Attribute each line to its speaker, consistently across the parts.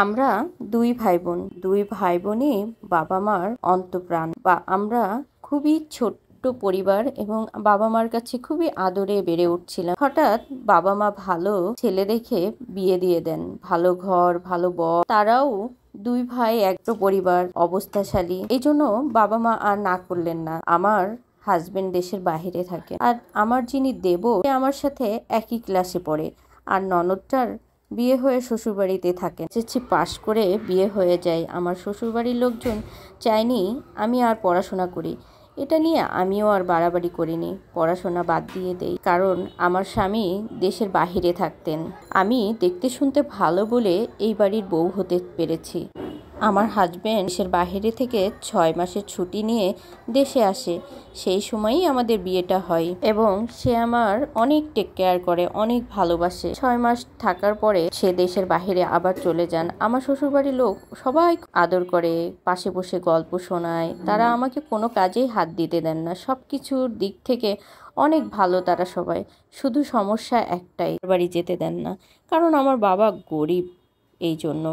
Speaker 1: আমরা দুই ভাই বোনই বাবা মার অন্তঃপ্রাণ। বা আমরা খুবই ছোট্ট পরিবার এবং বাবা মার কাছে খুবই আদরে বেড়ে উঠছিলাম। হঠাৎ বাবা মা ভালো ছেলে দেখে বিয়ে দিয়ে দেন, ভালো ঘর ভালো বর। তারাও দুই ভাই একটা পরিবার, অবস্থাশালী। এই জন্য বাবা মা আর না করলেন না। আমার হাজবেন্ড দেশের বাইরে থাকে, আর আমার যিনি দেবো সে আমার সাথে একই ক্লাসে পড়ে। আর ননদটার বিয়ে হয়ে শ্বশুরবাড়িতে থাকেন। এসএসসি পাশ করে বিয়ে হয়ে যায়। আমার শ্বশুরবাড়ির লোকজন চায়নি আমি আর পড়াশোনা করি। এটা নিয়ে আমিও আর বাড়াবাড়ি করিনি, পড়াশোনা বাদ দিয়ে দেই। কারণ আমার স্বামী দেশের বাহিরে থাকতেন। আমি দেখতে শুনতে ভালো বলে এই বাড়ির বউ হতে পেরেছি। আমার হাজবেন্ড দেশের বাইরে থেকে 6 মাসের ছুটি নিয়ে দেশে আসে। সেই সময়ই আমাদের বিয়েটা হয় এবং সে আমার অনেক টেক কেয়ার করে, অনেক ভালোবাসে। 6 মাস থাকার পরে সে দেশের বাইরে আবার চলে যান। আমার শ্বশুরবাড়ির লোক সবাই আদর করে, পাশে বসে গল্প শোনায়। তারা আমাকে কোনো কাজেই হাত দিতে দেন না, সব কিছুর দিক থেকে অনেক ভালো তারা সবাই। শুধু সমস্যা একটাই, বাড়ি যেতে দেন না, কারণ আমার বাবা গরিব। এই জন্য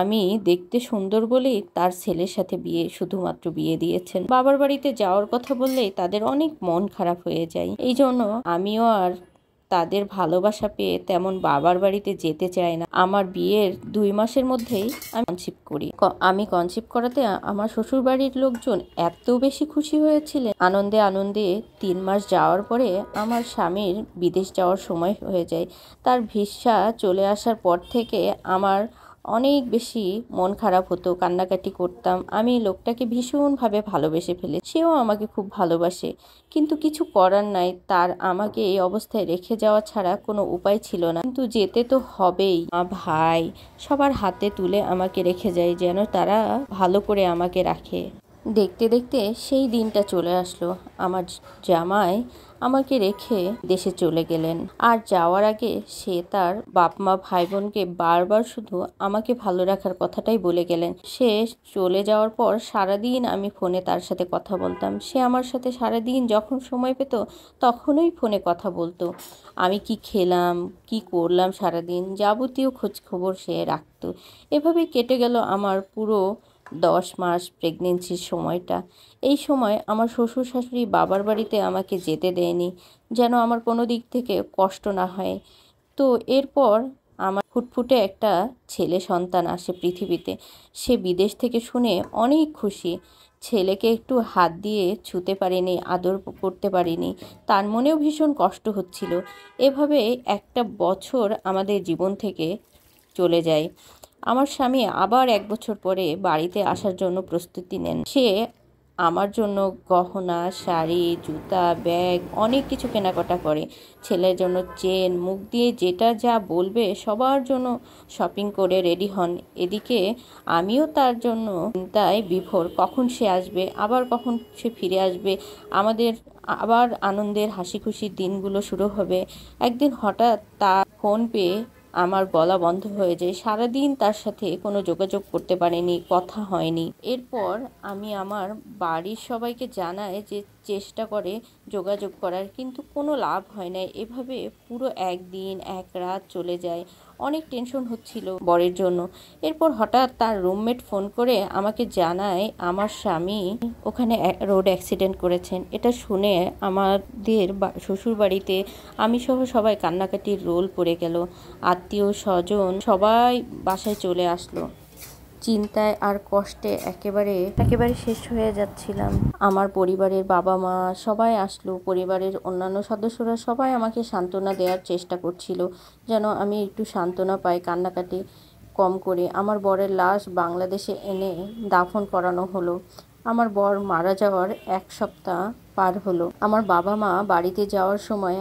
Speaker 1: আমি দেখতে সুন্দর বলেই তার ছেলের সাথে শুধুমাত্র বিয়ে দিয়েছেন। বাবার বাড়িতে যাওয়ার কথা বললেই তাদের অনেক মন খারাপ হয়ে যায়। এই জন্য আমিও আর তাদের ভালোবাসা পেয়ে তেমন বাবার বাড়িতে যেতে চাই না। আমার বিয়ের 2 মাসের মধ্যেই আমি কনসিভ করি। আমি কনসিভ করাতে আমার শ্বশুর বাড়ির লোকজন এত বেশি খুশি হয়েছিলেন। আনন্দে আনন্দে 3 মাস যাওয়ার পরে আমার স্বামীর বিদেশ যাওয়ার সময় হয়ে যায়। তার ভিসা চলে আসার পর থেকে আমার অনেক বেশি মন খারাপ হতো, কান্নাকাটি করতাম। আমি লোকটাকে ভীষণভাবে ভালোবেসে ফেলি, সেও আমাকে খুব ভালোবাসে। কিন্তু কিছু করার নাই, তার আমাকে এই অবস্থায় রেখে যাওয়া ছাড়া কোনো উপায় ছিল না। কিন্তু যেতে তো হবেই। ভাই সবার হাতে তুলে আমাকে রেখে যায়, যেন তারা ভালো করে আমাকে রাখে। দেখতে দেখতে সেই দিনটা চলে আসলো। আমার জামাই আমাকে রেখে দেশে চলে গেলেন। আর যাওয়ার আগে সে তার বাপ মা ভাই বোনকে বারবার শুধু আমাকে ভালো রাখার কথাটাই বলে গেলেন। সে চলে যাওয়ার পর সারাদিন আমি ফোনে তার সাথে কথা বলতাম। সে আমার সাথে সারাদিন যখন সময় পেত তখনই ফোনে কথা বলতো। আমি কি খেলাম, কি করলাম সারাদিন যাবতীয় খোঁজ খবর সে রাখতো। এভাবে কেটে গেল আমার পুরো 10 মাস প্রেগনেন্সির সময়টা। এই সময় আমার শ্বশুর শাশুড়ি বাবার বাড়িতে আমাকে যেতে দেয়নি, যেন আমার কোনো দিক থেকে কষ্ট না হয়। তো এরপর আমার ফুটফুটে একটা ছেলে সন্তান আসে পৃথিবীতে। সে বিদেশ থেকে শুনে অনেক খুশি। ছেলেকে একটু হাত দিয়ে ছুঁতে পারিনি, আদর করতে পারিনি, তার মনেও ভীষণ কষ্ট হচ্ছিল। এভাবে একটা বছর আমাদের জীবন থেকে চলে যায়। আমার স্বামী আবার 1 বছর পরে বাড়িতে আসার জন্য প্রস্তুতি নেন। সে আমার জন্য গহনা, শাড়ি, জুতা, ব্যাগ অনেক কিছু কেনাকাটা করে। ছেলের জন্য চেন, মুখ দিয়ে যেটা যা বলবে সবার জন্য শপিং করে রেডি হন। এদিকে আমিও তার জন্য চিন্তায় বিভোর, কখন সে আসবে, আবার কখন সে ফিরে আসবে। আমাদের আবার আনন্দের হাসি খুশির দিনগুলো শুরু হবে। একদিন হঠাৎ তার ফোন পেয়ে আমার গলা বন্ধ হয়ে যায়। সারাদিন তার সাথে কোনো যোগাযোগ করতে পারিনি, কথা হয়নি। এরপর আমি আমার বাড়ির সবাইকে জানাই, যে চেষ্টা করে যোগাযোগ করার, কিন্তু কোনো লাভ হয় না। এভাবে পুরো 1 দিন 1 রাত চলে যায়। অনেক টেনশন হচ্ছিল বরের জন্য। এরপর হঠাৎ তার রুমমেট ফোন করে আমাকে জানায় আমার স্বামী ওখানে রোড অ্যাক্সিডেন্ট করেছেন। এটা শুনে আমাদের শ্বশুর বাড়িতে আমি সহ সবাই কান্নাকাটির রোল পড়ে গেল। আত্মীয় স্বজন সবাই বাসায় চলে আসলো। চিন্তায় আর কষ্টে একেবারে শেষ হয়ে যাচ্ছিলাম। আমার পরিবারের বাবা মা সবাই আসলো। পরিবারের অন্যান্য সদস্যরা সবাই আমাকে সান্ত্বনা দেওয়ার চেষ্টা করছিল, যেন আমি একটু সান্ত্বনা পাই, কান্নাকাটি কম করে। আমার বরের লাশ বাংলাদেশে এনে দাফন করানো হলো। আমার বর মারা যাওয়ার 1 সপ্তাহ পার হলো। আমার বাবা মা বাড়িতে যাওয়ার সময়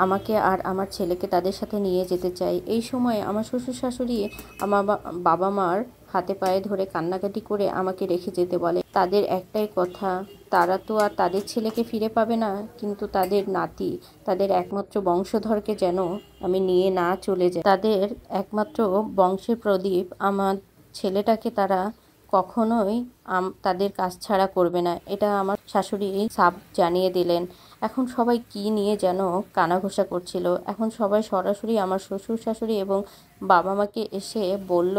Speaker 1: আমাকে আর আমার ছেলেকে তাদের সাথে নিয়ে যেতে চাই। এই সময় আমার শ্বশুর শাশুড়ি আমার বাবা মার হাতে পায়ে ধরে কান্নাকাটি করে আমাকে রেখে যেতে বলে। তাদের একটাই কথা, তারা তো আর তাদের ছেলেকে ফিরে পাবে না, কিন্তু তাদের নাতি, তাদের একমাত্র বংশধরকে যেন আমি নিয়ে না চলে যাই। তাদের একমাত্র বংশের প্রদীপ আমার ছেলেটাকে তারা কখনোই তাদের কাছ ছাড়া করবে না, এটা আমার শাশুড়ি সাফ জানিয়ে দিলেন। এখন সবাই কি নিয়ে যেন কানাঘোষা করছিল। এখন সবাই সরাসরি আমার শ্বশুর শাশুড়ি এবং বাবা মাকে এসে বলল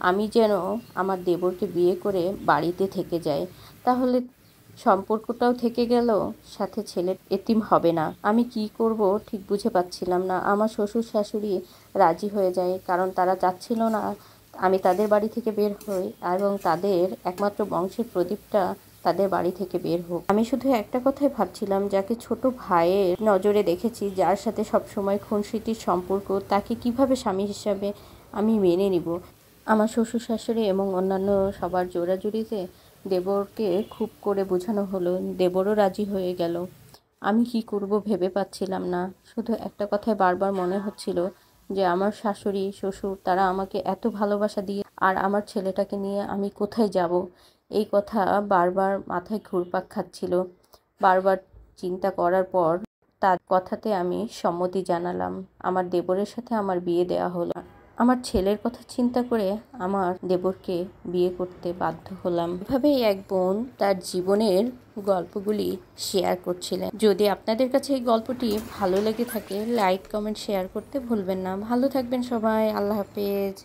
Speaker 1: আমি যেন আমার দেবরকে বিয়ে করে বাড়িতে থেকে যাই, তাহলে সম্পর্কটাও থেকে গেল, সাথে ছেলে এতিম হবে না। আমি কি করব ঠিক বুঝে পাচ্ছিলাম না। আমার শ্বশুর শাশুড়ি রাজি হয়ে যায়, কারণ তারা চাচ্ছিল না আমি তাদের বাড়ি থেকে বের হই এবং তাদের একমাত্র বংশের প্রদীপটা তাদের বাড়ি থেকে বের হোক। আমি শুধু একটা কথাই ভাবছিলাম, যাকে ছোট ভাইয়ের নজরে দেখেছি, যার সাথে সবসময় খুনসুটির সম্পর্ক, তাকে কিভাবে স্বামী হিসাবে আমি মেনে নিব। আমার শ্বশুর শাশুড়ি এবং অন্যান্য সবার জোরাজুরিতে দেবরকে খুব করে বোঝানো হলো, দেবরও রাজি হয়ে গেল। আমি কি করব ভেবে পাচ্ছিলাম না। শুধু একটা কথাই বারবার মনে হচ্ছিল যে আমার শাশুড়ি শ্বশুর তারা আমাকে এত ভালোবাসা দিয়ে, আর আমার ছেলেটাকে নিয়ে আমি কোথায় যাব, এই কথা বারবার মাথায় ঘুরপাক খাচ্ছিল। বারবার চিন্তা করার পর তার কথাতে আমি সম্মতি জানালাম। আমার দেবরের সাথে আমার বিয়ে দেওয়া হলো। আমার ছেলের কথা চিন্তা করে আমার দেবরকে বিয়ে করতে বাধ্য হলাম। এভাবেই এক বোন তার জীবনের গল্পগুলি শেয়ার করছিলেন। যদি আপনাদের কাছে এই গল্পটি ভালো লেগে থাকে, লাইক কমেন্ট শেয়ার করতে ভুলবেন না। ভালো থাকবেন সবাই। আল্লাহ হাফেজ।